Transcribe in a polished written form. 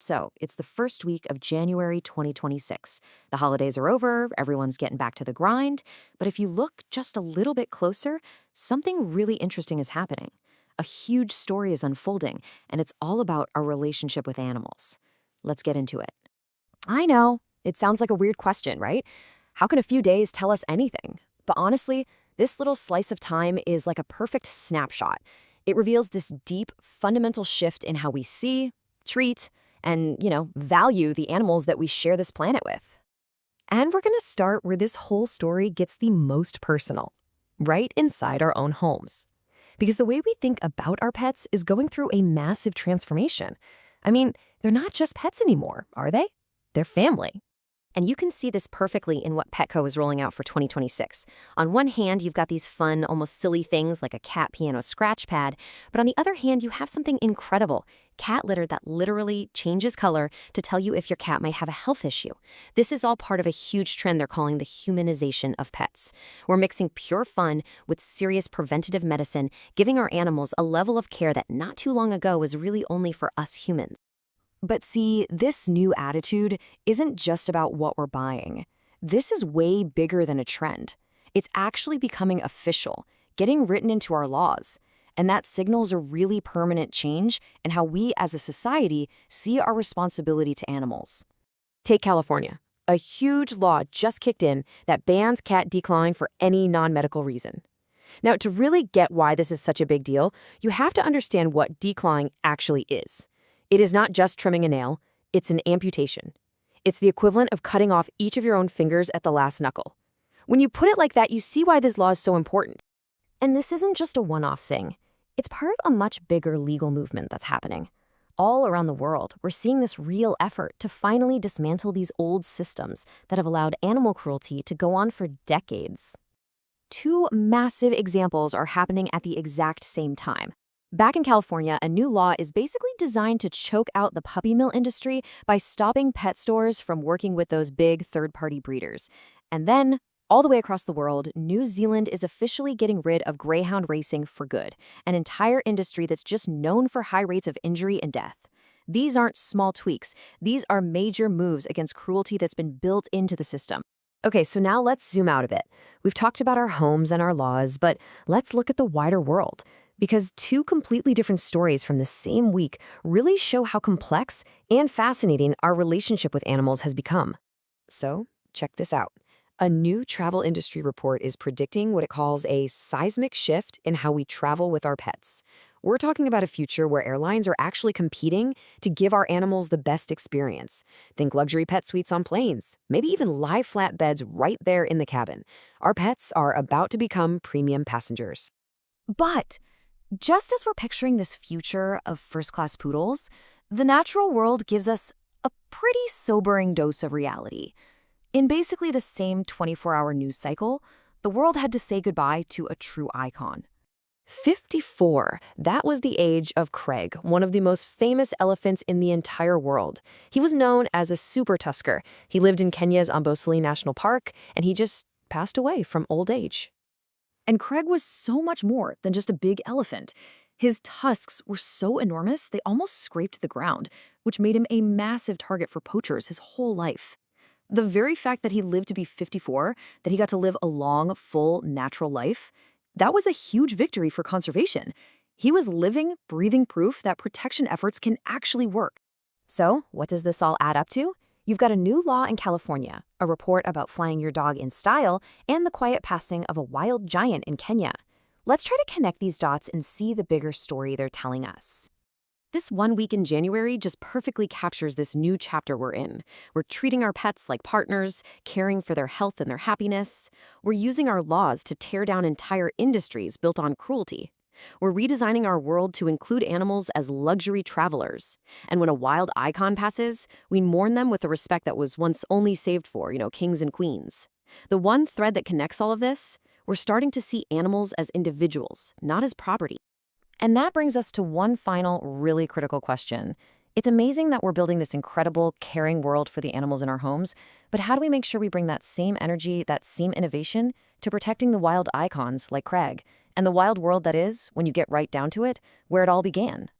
So, it's the first week of January 2026. The holidays are over, everyone's getting back to the grind. But if you look just a little bit closer, something really interesting is happening. A huge story is unfolding, and it's all about our relationship with animals. Let's get into it. I know, it sounds like a weird question, right? How can a few days tell us anything? But honestly, this little slice of time is like a perfect snapshot. It reveals this deep, fundamental shift in how we see, treat, and, value the animals that we share this planet with. And we're going to start where this whole story gets the most personal, right inside our own homes. Because the way we think about our pets is going through a massive transformation. I mean, they're not just pets anymore, are they? They're family. And you can see this perfectly in what Petco is rolling out for 2026. On one hand, you've got these fun, almost silly things like a cat piano scratch pad, but on the other hand, you have something incredible, cat litter that literally changes color to tell you if your cat might have a health issue. This is all part of a huge trend they're calling the humanization of pets. We're mixing pure fun with serious preventative medicine, giving our animals a level of care that not too long ago was really only for us humans. But see, this new attitude isn't just about what we're buying. This is way bigger than a trend. It's actually becoming official, getting written into our laws. And that signals a really permanent change in how we as a society see our responsibility to animals. Take California. A huge law just kicked in that bans cat declawing for any non-medical reason. Now, to really get why this is such a big deal, you have to understand what declawing actually is. It is not just trimming a nail, it's an amputation. It's the equivalent of cutting off each of your own fingers at the last knuckle. When you put it like that, you see why this law is so important. And this isn't just a one-off thing. It's part of a much bigger legal movement that's happening. All around the world, we're seeing this real effort to finally dismantle these old systems that have allowed animal cruelty to go on for decades. Two massive examples are happening at the exact same time. Back in California, a new law is basically designed to choke out the puppy mill industry by stopping pet stores from working with those big third-party breeders. And then, all the way across the world, New Zealand is officially getting rid of greyhound racing for good, an entire industry that's just known for high rates of injury and death. These aren't small tweaks. These are major moves against cruelty that's been built into the system. Okay, so now let's zoom out a bit. We've talked about our homes and our laws, but let's look at the wider world. Because two completely different stories from the same week really show how complex and fascinating our relationship with animals has become. So, check this out. A new travel industry report is predicting what it calls a seismic shift in how we travel with our pets. We're talking about a future where airlines are actually competing to give our animals the best experience. Think luxury pet suites on planes, maybe even live flat beds right there in the cabin. Our pets are about to become premium passengers. But just as we're picturing this future of first-class poodles, the natural world gives us a pretty sobering dose of reality. In basically the same 24-hour news cycle, the world had to say goodbye to a true icon. 54, that was the age of Craig, one of the most famous elephants in the entire world. He was known as a super Tusker. He lived in Kenya's Amboseli National Park, and he just passed away from old age. And Craig was so much more than just a big elephant. His tusks were so enormous, they almost scraped the ground, which made him a massive target for poachers his whole life. The very fact that he lived to be 54, that he got to live a long, full, natural life, that was a huge victory for conservation. He was living, breathing proof that protection efforts can actually work. So, what does this all add up to? You've got a new law in California, a report about flying your dog in style, and the quiet passing of a wild giant in Kenya. Let's try to connect these dots and see the bigger story they're telling us. This 1 week in January just perfectly captures this new chapter we're in. We're treating our pets like partners, caring for their health and their happiness. We're using our laws to tear down entire industries built on cruelty. We're redesigning our world to include animals as luxury travelers. And when a wild icon passes, we mourn them with the respect that was once only saved for, kings and queens. The one thread that connects all of this, we're starting to see animals as individuals, not as property. And that brings us to one final, really critical question. It's amazing that we're building this incredible, caring world for the animals in our homes, but how do we make sure we bring that same energy, that same innovation, to protecting the wild icons like Craig, and the wild world that is, when you get right down to it, where it all began?